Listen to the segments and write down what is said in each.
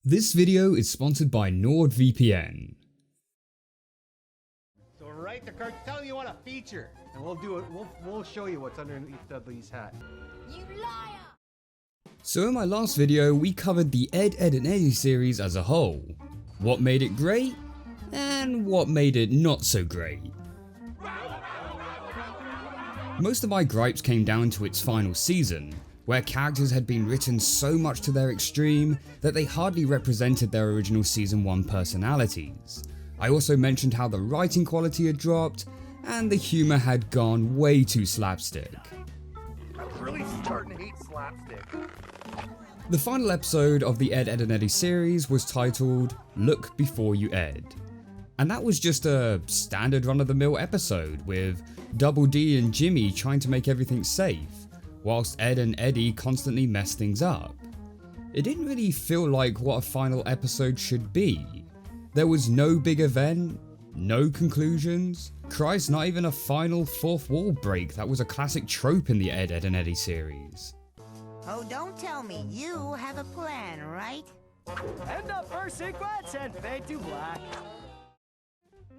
This video is sponsored by NordVPN. So write the cartel you want to feature, and we'll do it. We'll show you what's underneath Dudley's hat. You liar! So in my last video, we covered the Ed, Edd and Eddy series as a whole. What made it great, and what made it not so great. Most of my gripes came down to its final season, where characters had been written so much to their extreme that they hardly represented their original season 1 personalities. I also mentioned how the writing quality had dropped, and the humour had gone way too slapstick. I'm really starting to hate slapstick. The final episode of the Ed, Edd and Eddy series was titled Look Before You Ed. And that was just a standard run-of-the-mill episode with Double D and Jimmy trying to make everything safe, whilst Ed and Eddy constantly mess things up. It didn't really feel like what a final episode should be. There was no big event, no conclusions. Christ, not even a final fourth wall break that was a classic trope in the Ed, Edd and Eddy series. Oh, don't tell me you have a plan, right? And the first sequence and fade to black.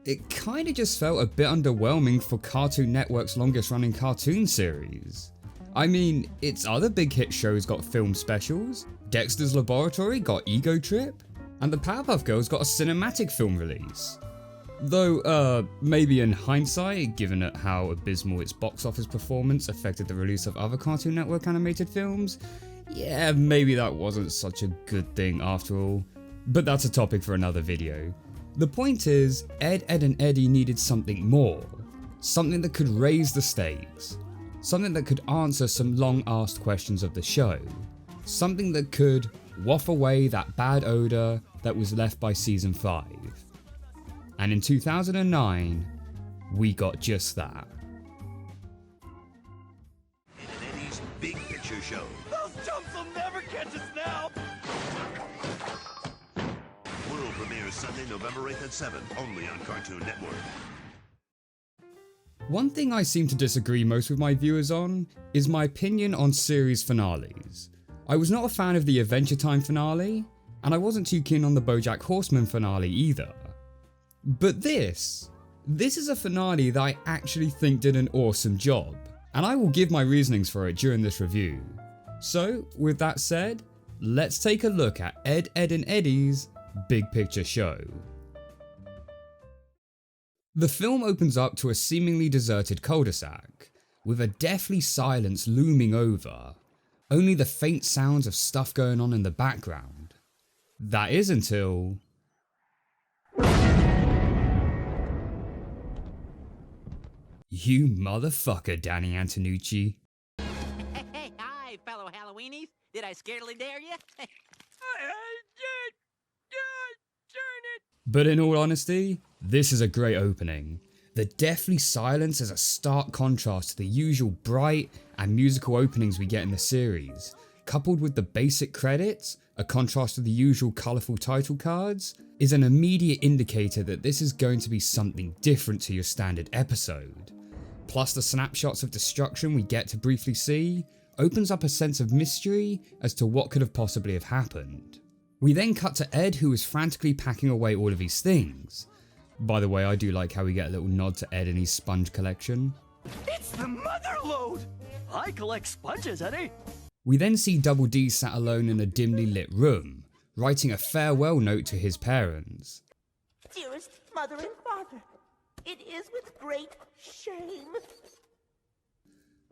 It kinda just felt a bit underwhelming for Cartoon Network's longest running cartoon series. I mean, its other big hit shows got film specials, Dexter's Laboratory got Ego Trip, and the Powerpuff Girls got a cinematic film release. Though, maybe in hindsight, given at how abysmal its box office performance affected the release of other Cartoon Network animated films, yeah, maybe that wasn't such a good thing after all. But that's a topic for another video. The point is, Ed, Edd and Eddy needed something more. Something that could raise the stakes. Something that could answer some long-asked questions of the show. Something that could waft away that bad odour that was left by season 5. And in 2009, we got just that. Ed Eddy's Big Picture Show. Those chumps will never catch us now! World premieres Sunday, November 8th at 7, only on Cartoon Network. One thing I seem to disagree most with my viewers on is my opinion on series finales. I was not a fan of the Adventure Time finale, and I wasn't too keen on the BoJack Horseman finale either. But this is a finale that I actually think did an awesome job, and I will give my reasonings for it during this review. So with that said, let's take a look at Ed, Edd and Eddy's Big Picture Show. The film opens up to a seemingly deserted cul-de-sac, with a deathly silence looming over, only the faint sounds of stuff going on in the background. That is until... You motherfucker, Danny Antonucci. Hey, hi, fellow Halloweenies. Did I scarily dare you? But in all honesty, this is a great opening. The deathly silence is a stark contrast to the usual bright and musical openings we get in the series, coupled with the basic credits, a contrast to the usual colourful title cards, is an immediate indicator that this is going to be something different to your standard episode. Plus the snapshots of destruction we get to briefly see opens up a sense of mystery as to what could have possibly have happened. We then cut to Ed, who is frantically packing away all of his things. By the way, I do like how we get a little nod to Ed and his sponge collection. It's the mother load! I collect sponges, Eddy. We then see Double D sat alone in a dimly lit room, writing a farewell note to his parents. Dearest mother and father, it is with great shame.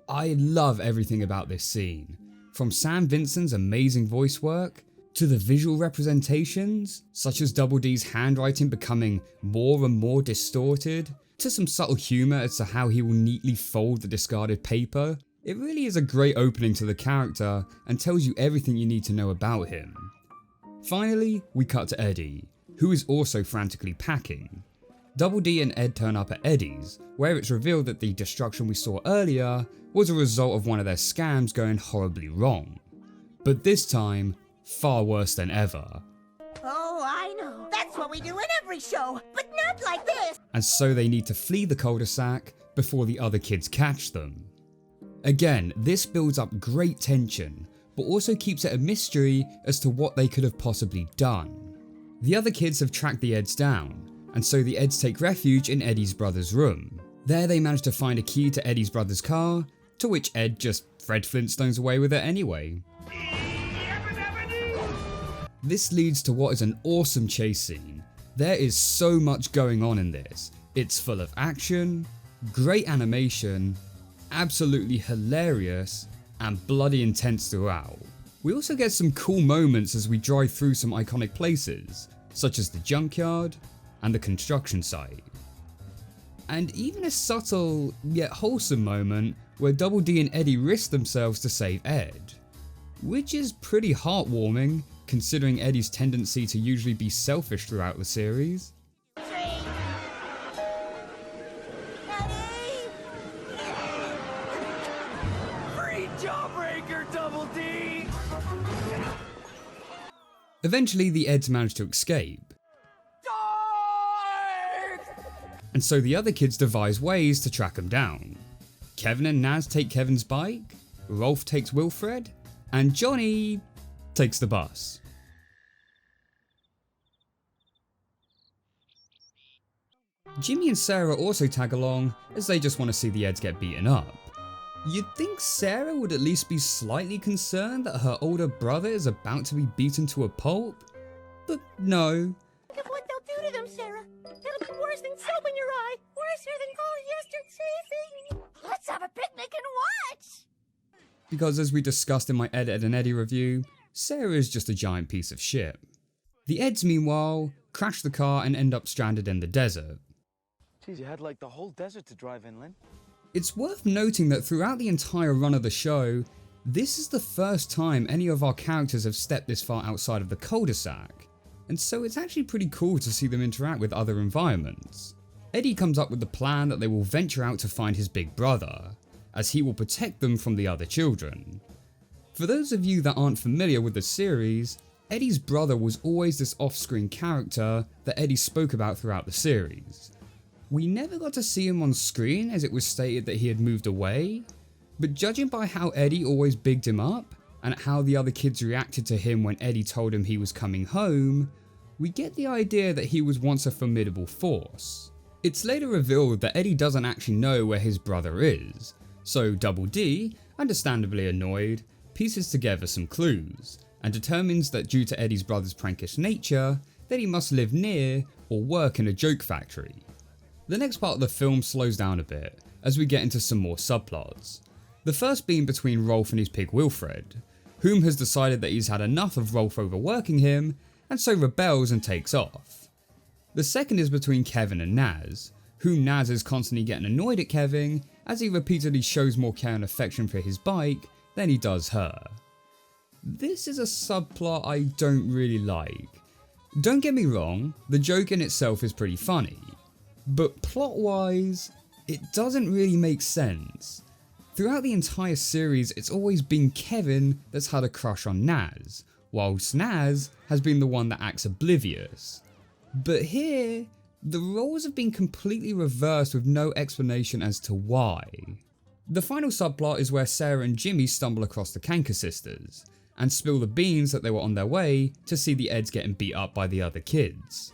I love everything about this scene, from Sam Vincent's amazing voice work, to the visual representations, such as Double D's handwriting becoming more and more distorted, to some subtle humour as to how he will neatly fold the discarded paper. It really is a great opening to the character and tells you everything you need to know about him. Finally, we cut to Eddy, who is also frantically packing. Double D and Ed turn up at Eddy's, where it's revealed that the destruction we saw earlier was a result of one of their scams going horribly wrong. But this time, far worse than ever. Oh, I know. That's what we do in every show, but not like this. And so they need to flee the cul-de-sac before the other kids catch them. Again, this builds up great tension, but but also keeps it a mystery as to what they could have possibly done. The other kids have tracked the Edds down, and so the Edds take refuge in Eddie's brother's room. There they manage to find a key to Eddie's brother's car, to which Ed just Fred Flintstones away with it anyway. This leads to what is an awesome chase scene. There is so much going on in this. It's full of action, great animation, absolutely hilarious, and bloody intense throughout. We also get some cool moments as we drive through some iconic places, such as the junkyard and the construction site. And even a subtle yet wholesome moment where Double D and Eddy risk themselves to save Ed, which is pretty heartwarming considering Eddie's tendency to usually be selfish throughout the series. Free jawbreaker, Double D! Eventually the Edds manage to escape, and so the other kids devise ways to track them down. Kevin and Naz take Kevin's bike, Rolf takes Wilfred, and Johnny takes the bus. Jimmy and Sarah also tag along as they just want to see the Edds get beaten up. You'd think Sarah would at least be slightly concerned that her older brother is about to be beaten to a pulp, but no. Think of what they'll do to them, Sarah. It'll be worse than soap in your eye. Worse than all yesterday. Let's have a picnic and watch. Because as we discussed in my Ed, Edd and Eddy review, Sarah is just a giant piece of shit. The Edds meanwhile crash the car and end up stranded in the desert. Geez, you had like the whole desert to drive in, Lynn. It's worth noting that throughout the entire run of the show, this is the first time any of our characters have stepped this far outside of the cul-de-sac, and so it's actually pretty cool to see them interact with other environments. Eddy comes up with the plan that they will venture out to find his big brother, as he will protect them from the other children. For those of you that aren't familiar with the series, Eddy's brother was always this off-screen character that Eddy spoke about throughout the series. We never got to see him on screen as it was stated that he had moved away, but judging by how Eddy always bigged him up, and how the other kids reacted to him when Eddy told him he was coming home, we get the idea that he was once a formidable force. It's later revealed that Eddy doesn't actually know where his brother is, so Double D, understandably annoyed, pieces together some clues, and determines that due to Eddy's brother's prankish nature, that he must live near or work in a joke factory. The next part of the film slows down a bit, as we get into some more subplots. The first being between Rolf and his pig Wilfred, whom has decided that he's had enough of Rolf overworking him, and so rebels and takes off. The second is between Kevin and Naz, whom Naz is constantly getting annoyed at Kevin as he repeatedly shows more care and affection for his bike than he does her. This is a subplot I don't really like. Don't get me wrong, the joke in itself is pretty funny, but plot wise, it doesn't really make sense. Throughout the entire series, it's always been Kevin that's had a crush on Naz, whilst Naz has been the one that acts oblivious. But here, the roles have been completely reversed with no explanation as to why. The final subplot is where Sarah and Jimmy stumble across the Kanker sisters, and spill the beans that they were on their way to see the Edds getting beat up by the other kids.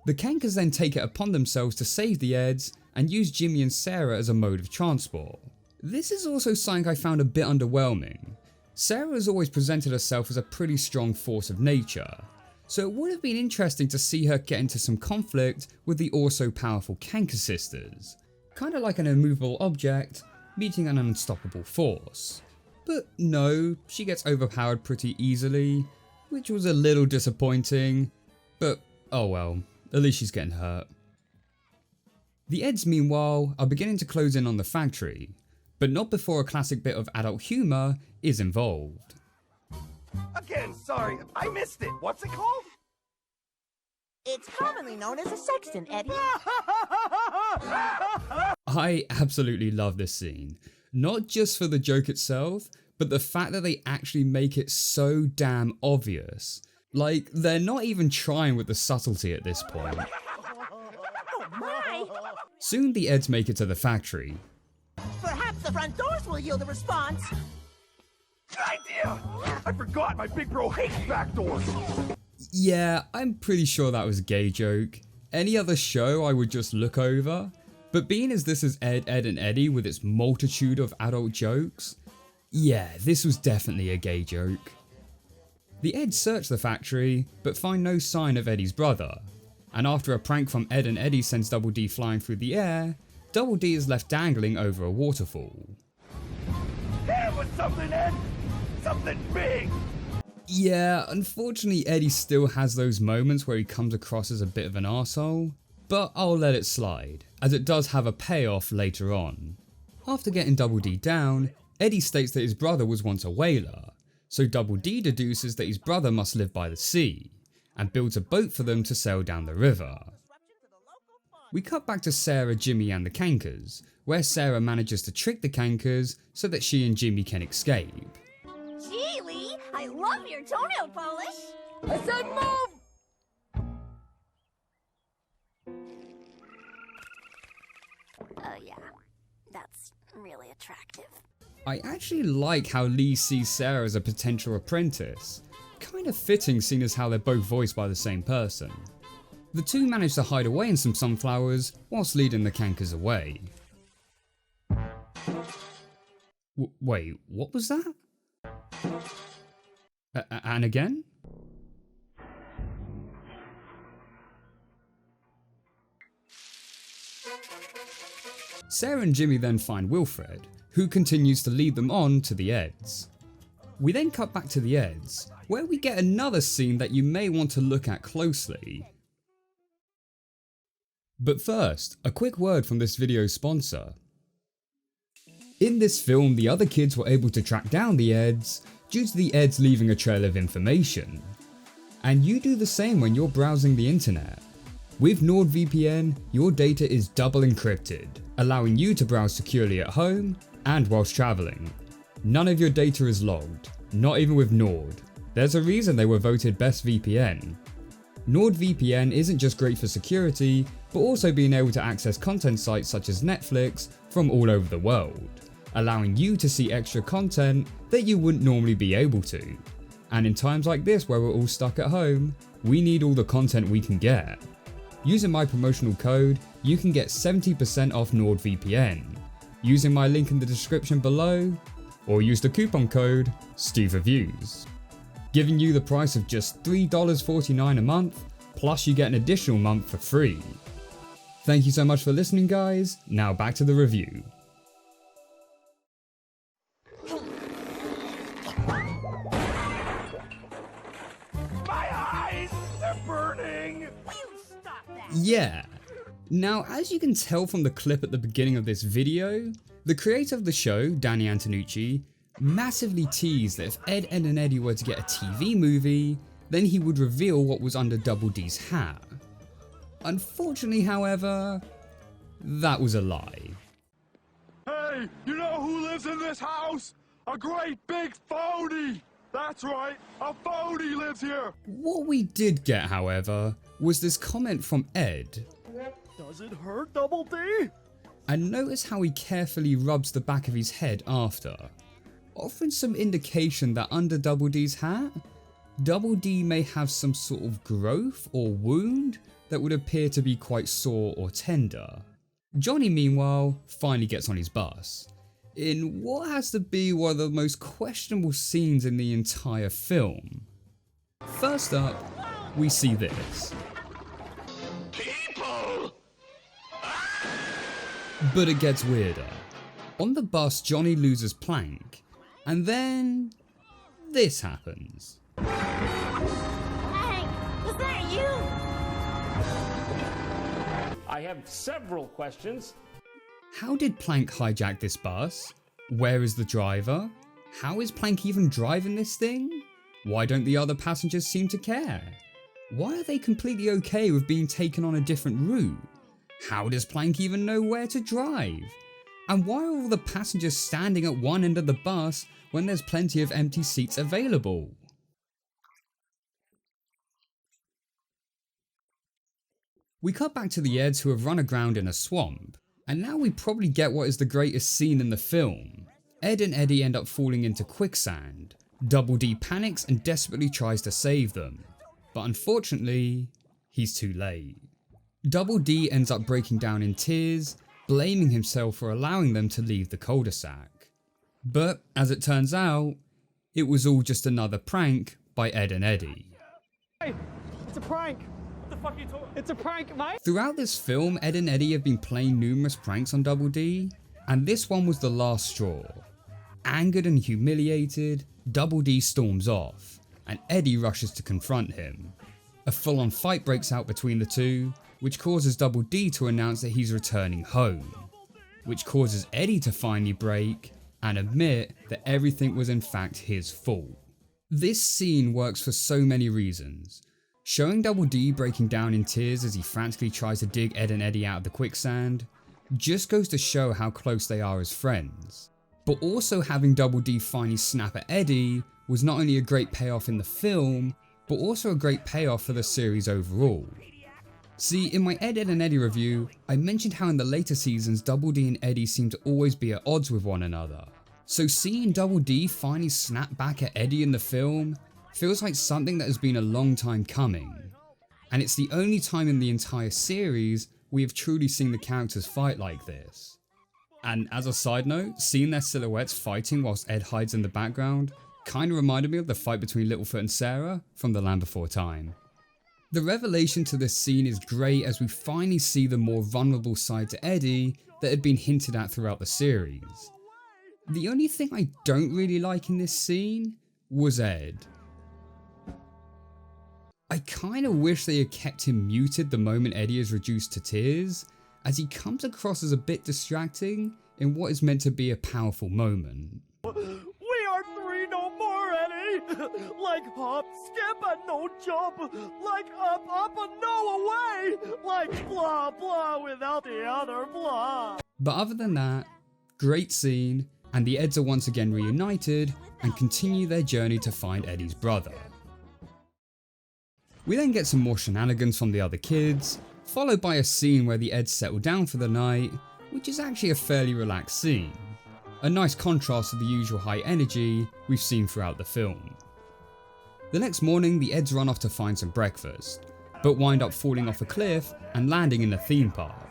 The Kankers then take it upon themselves to save the Edds and use Jimmy and Sarah as a mode of transport. This is also something I found a bit underwhelming. Sarah has always presented herself as a pretty strong force of nature, so it would have been interesting to see her get into some conflict with the also powerful Kanker sisters, kinda like an immovable object meeting an unstoppable force. But no, she gets overpowered pretty easily, which was a little disappointing, but oh well. At least she's getting hurt. The Edds meanwhile are beginning to close in on the factory, but not before a classic bit of adult humour is involved. Again, sorry, I missed it. What's it called? It's commonly known as a sextant, Eddy. I absolutely love this scene, not just for the joke itself, but the fact that they actually make it so damn obvious. Like, they're not even trying with the subtlety at this point. Oh my! Soon the Edds make it to the factory. Perhaps the front doors will yield a response. Idea! I forgot my big bro hates backdoors. Yeah, I'm pretty sure that was a gay joke. Any other show I would just look over, but being as this is Ed, Edd and Eddy with its multitude of adult jokes, yeah, this was definitely a gay joke. The Eds search the factory, but find no sign of Eddy's brother, and after a prank from Ed and Eddy sends Double D flying through the air, Double D is left dangling over a waterfall. Hit him with something, Ed! Something big! Yeah, unfortunately Eddy still has those moments where he comes across as a bit of an arsehole, but I'll let it slide, as it does have a payoff later on. After getting Double D down, Eddy states that his brother was once a whaler, so Double D deduces that his brother must live by the sea, and builds a boat for them to sail down the river. We cut back to Sarah, Jimmy and the Cankers, where Sarah manages to trick the Cankers so that she and Jimmy can escape. Gee, Lee, I love your toenail polish. I said move! Oh yeah, that's really attractive. I actually like how Lee sees Sarah as a potential apprentice, kind of fitting seeing as how they're both voiced by the same person. The two manage to hide away in some sunflowers whilst leading the Cankers away. Wait, what was that? And again? Sarah and Jimmy then find Wilfred, who continues to lead them on to the Eds. We then cut back to the Eds, where we get another scene that you may want to look at closely. But first, a quick word from this video's sponsor. In this film, the other kids were able to track down the Eds due to the Eds leaving a trail of information. And you do the same when you're browsing the internet. With NordVPN, your data is double encrypted, allowing you to browse securely at home and whilst travelling. None of your data is logged, not even with Nord. There's a reason they were voted best VPN. NordVPN isn't just great for security, but also being able to access content sites such as Netflix from all over the world, allowing you to see extra content that you wouldn't normally be able to. And in times like this where we're all stuck at home, we need all the content we can get. Using my promotional code, you can get 70% off NordVPN, using my link in the description below, or use the coupon code SteveReviews, giving you the price of just $3.49 a month, plus you get an additional month for free. Thank you so much for listening guys, now back to the review. My eyes! They're burning! You stop that! Yeah. Now, as you can tell from the clip at the beginning of this video, the creator of the show, Danny Antonucci, massively teased that if Ed, Edd and Eddy were to get a TV movie, then he would reveal what was under Double D's hat. Unfortunately, however, that was a lie. Hey, you know who lives in this house? A great big phony! That's right, a phony lives here! What we did get, however, was this comment from Ed. Does it hurt, Double D? And notice how he carefully rubs the back of his head after, offering some indication that under Double D's hat, Double D may have some sort of growth or wound that would appear to be quite sore or tender. Johnny meanwhile finally gets on his bus, in what has to be one of the most questionable scenes in the entire film. First up, we see this. People! But it gets weirder. On the bus, Johnny loses Plank, and then this happens. Hank, is that you? I have several questions. How did Plank hijack this bus? Where is the driver? How is Plank even driving this thing? Why don't the other passengers seem to care? Why are they completely okay with being taken on a different route? How does Plank even know where to drive? And why are all the passengers standing at one end of the bus when there's plenty of empty seats available? We cut back to the Eds who have run aground in a swamp, and now we probably get what is the greatest scene in the film. Ed and Eddy end up falling into quicksand. Double D panics and desperately tries to save them, but unfortunately, he's too late. Double D ends up breaking down in tears, blaming himself for allowing them to leave the cul-de-sac. But as it turns out, it was all just another prank by Ed and Eddy. Hey, it's a prank. What the fuck are you talking? It's a prank, mate. Throughout this film, Ed and Eddy have been playing numerous pranks on Double D, and this one was the last straw. Angered and humiliated, Double D storms off, and Eddy rushes to confront him. A full-on fight breaks out between the two, which causes Double D to announce that he's returning home, which causes Eddy to finally break and admit that everything was in fact his fault. This scene works for so many reasons. Showing Double D breaking down in tears as he frantically tries to dig Ed and Eddy out of the quicksand just goes to show how close they are as friends. But also having Double D finally snap at Eddy was not only a great payoff in the film, but also a great payoff for the series overall. See, in my Ed, Edd and Eddy review, I mentioned how in the later seasons Double D and Eddy seem to always be at odds with one another. So seeing Double D finally snap back at Eddy in the film feels like something that has been a long time coming. And it's the only time in the entire series we have truly seen the characters fight like this. And as a side note, seeing their silhouettes fighting whilst Ed hides in the background kinda reminded me of the fight between Littlefoot and Sarah from The Land Before Time. The revelation to this scene is great as we finally see the more vulnerable side to Eddy that had been hinted at throughout the series. The only thing I don't really like in this scene was Ed. I kinda wish they had kept him muted the moment Eddy is reduced to tears, as he comes across as a bit distracting in what is meant to be a powerful moment. We are three no more, Eddy. Like hop, skip, and no jump. Like up, up, and no away. Like blah, blah, without the other blah. But other than that, great scene, and the Edds are once again reunited and continue their journey to find Eddy's brother. We then get some more shenanigans from the other kids, followed by a scene where the Edds settle down for the night, which is actually a fairly relaxed scene. A nice contrast to the usual high energy we've seen throughout the film. The next morning, the Edds run off to find some breakfast, but wind up falling off a cliff and landing in a theme park.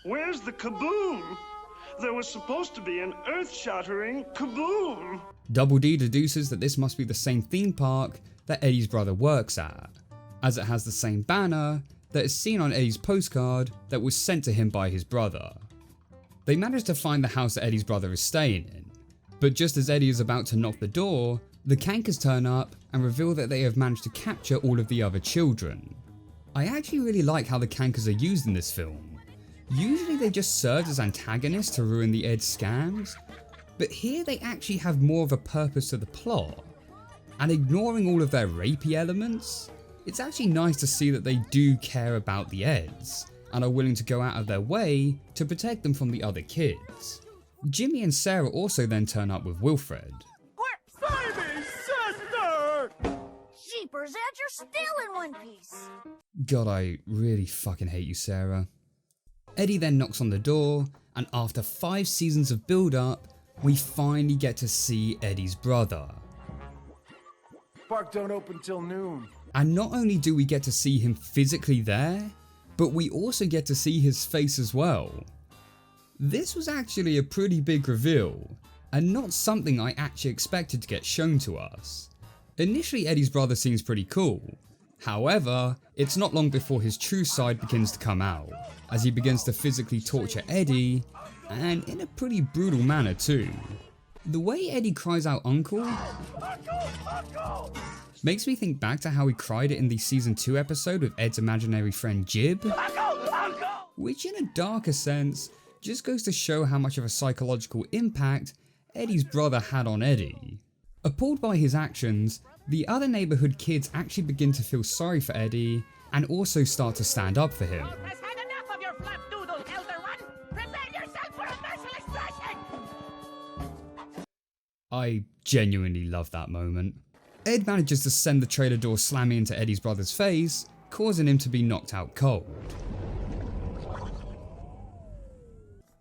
Where's the kaboom? There was supposed to be an earth-shattering kaboom. Double D deduces that this must be the same theme park that Eddy's brother works at, as it has the same banner that is seen on Eddy's postcard that was sent to him by his brother. They manage to find the house that Eddy's brother is staying in, but just as Eddy is about to knock the door, the Cankers turn up and reveal that they have managed to capture all of the other children. I actually really like how the Cankers are used in this film. Usually they just serve as antagonists to ruin the Edds scams, but here they actually have more of a purpose to the plot. And ignoring all of their rapey elements, it's actually nice to see that they do care about the Edds and are willing to go out of their way to protect them from the other kids. Jimmy and Sarah also then turn up with Wilfred. Baby sister! Jeepers, Ed, you're still in one piece. God, I really fucking hate you, Sarah. Eddy then knocks on the door, and after 5 seasons of build-up, we finally get to see Eddy's brother. Park don't open till noon. And not only do we get to see him physically there, but we also get to see his face as well. This was actually a pretty big reveal, and not something I actually expected to get shown to us. Initially, Eddy's brother seems pretty cool. However, it's not long before his true side begins to come out, as he begins to physically torture Eddy, and in a pretty brutal manner too. The way Eddy cries out "Uncle" makes me think back to how he cried it in the season 2 episode with Ed's imaginary friend Jib, which in a darker sense just goes to show how much of a psychological impact Eddy's brother had on Eddy. Appalled by his actions, the other neighbourhood kids actually begin to feel sorry for Eddy and also start to stand up for him. Has had enough of your flapdoodle, Elder One. Prepare yourself for a merciless thrashing. I genuinely love that moment. Ed manages to send the trailer door slamming into Eddy's brother's face, causing him to be knocked out cold.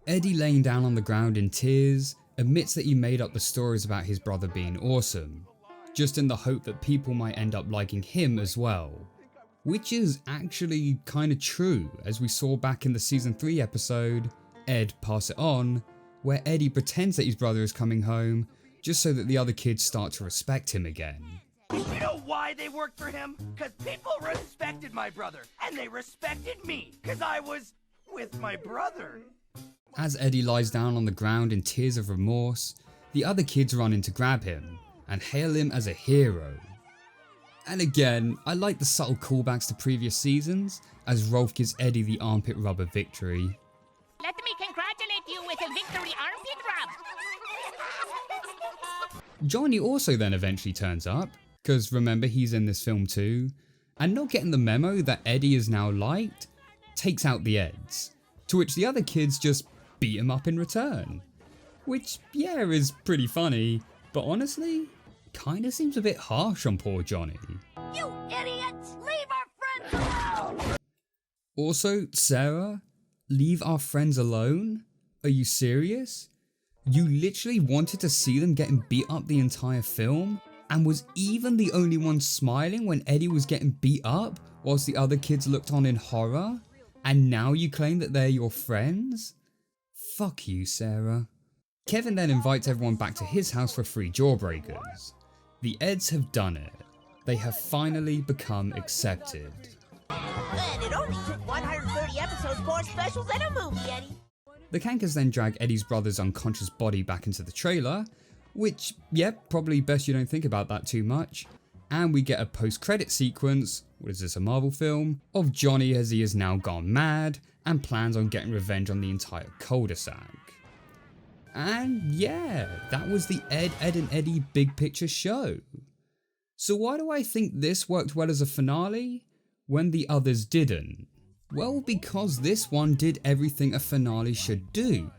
Eddy, laying down on the ground in tears, admits that he made up the stories about his brother being awesome, just in the hope that people might end up liking him as well. Which is actually kinda true, as we saw back in the season 3 episode, Ed Pass It On, where Eddy pretends that his brother is coming home, just so that the other kids start to respect him again. You know why they worked for him? Because people respected my brother, and they respected me, because I was with my brother. As Eddy lies down on the ground in tears of remorse, the other kids run in to grab him, and hail him as a hero. And again, I like the subtle callbacks to previous seasons, as Rolf gives Eddy the armpit rubber victory. Let me congratulate you with a victory armpit rub. Johnny also then eventually turns up, because remember he's in this film too, and not getting the memo that Eddy is now liked, takes out the Eds, to which the other kids just beat him up in return. Which, yeah, is pretty funny, but honestly, kinda seems a bit harsh on poor Johnny. You idiots! Leave our friends alone! Also, Sarah, leave our friends alone? Are you serious? You literally wanted to see them getting beat up the entire film, and was even the only one smiling when Eddy was getting beat up whilst the other kids looked on in horror? And now you claim that they're your friends? Fuck you, Sarah. Kevin then invites everyone back to his house for 3 jawbreakers. The Eds have done it. They have finally become accepted. And it only took 130 episodes, 4 specials, and a movie, Eddy. The Cankers then drag Eddy's brother's unconscious body back into the trailer, which, yep, probably best you don't think about that too much. And we get a post-credit sequence, what is this, a Marvel film, of Johnny as he has now gone mad and plans on getting revenge on the entire cul-de-sac. And yeah, that was the Ed, Edd and Eddy Big Picture Show. So why do I think this worked well as a finale when the others didn't? Well, because this one did everything a finale should do.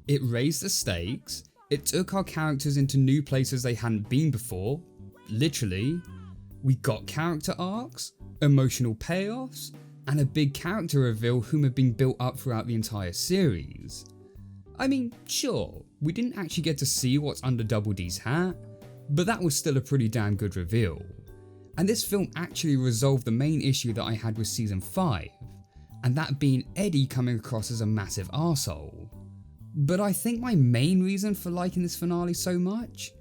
It raised the stakes, it took our characters into new places they hadn't been before, literally. We got character arcs, emotional payoffs, and a big character reveal whom had been built up throughout the entire series. I mean, sure, we didn't actually get to see what's under Double D's hat, but that was still a pretty damn good reveal. And this film actually resolved the main issue that I had with season 5, and that being Eddy coming across as a massive arsehole. But I think my main reason for liking this finale so much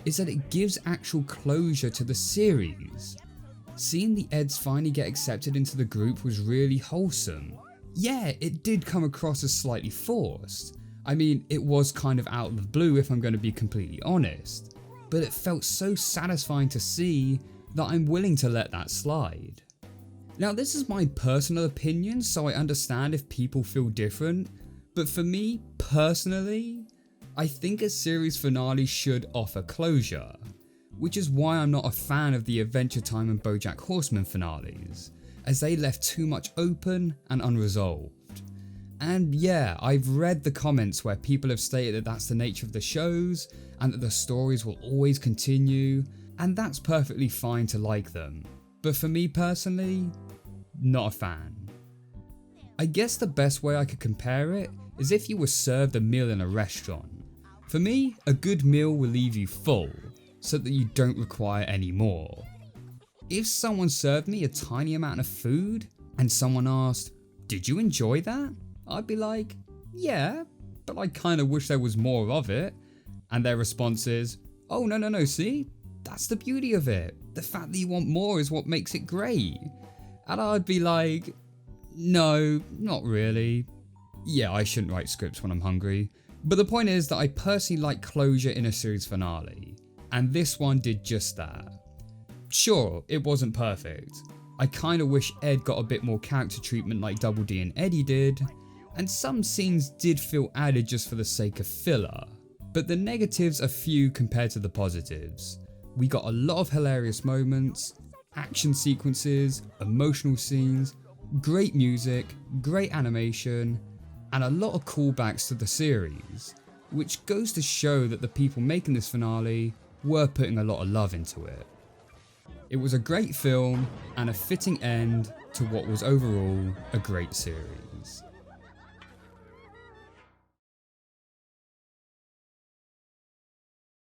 is that it gives actual closure to the series. Seeing the Eds finally get accepted into the group was really wholesome. Yeah, it did come across as slightly forced. I mean, it was kind of out of the blue if I'm going to be completely honest, but it felt so satisfying to see that I'm willing to let that slide. Now, this is my personal opinion, so I understand if people feel different, but for me, personally, I think a series finale should offer closure, which is why I'm not a fan of the Adventure Time and BoJack Horseman finales, as they left too much open and unresolved. And yeah, I've read the comments where people have stated that that's the nature of the shows, and that the stories will always continue, and that's perfectly fine to like them. But for me personally, not a fan. I guess the best way I could compare it is if you were served a meal in a restaurant. For me, a good meal will leave you full, so that you don't require any more. If someone served me a tiny amount of food, and someone asked, "Did you enjoy that?" I'd be like, "Yeah, but I kinda wish there was more of it." And their response is, "Oh no, see? That's the beauty of it. The fact that you want more is what makes it great." And I'd be like, "No, not really. Yeah, I shouldn't write scripts when I'm hungry." But the point is that I personally like closure in a series finale, and this one did just that. Sure, it wasn't perfect. I kinda wish Ed got a bit more character treatment like Double D and Eddy did, and some scenes did feel added just for the sake of filler. But the negatives are few compared to the positives. We got a lot of hilarious moments, action sequences, emotional scenes, great music, great animation, and a lot of callbacks to the series, which goes to show that the people making this finale were putting a lot of love into it. It was a great film and a fitting end to what was overall a great series.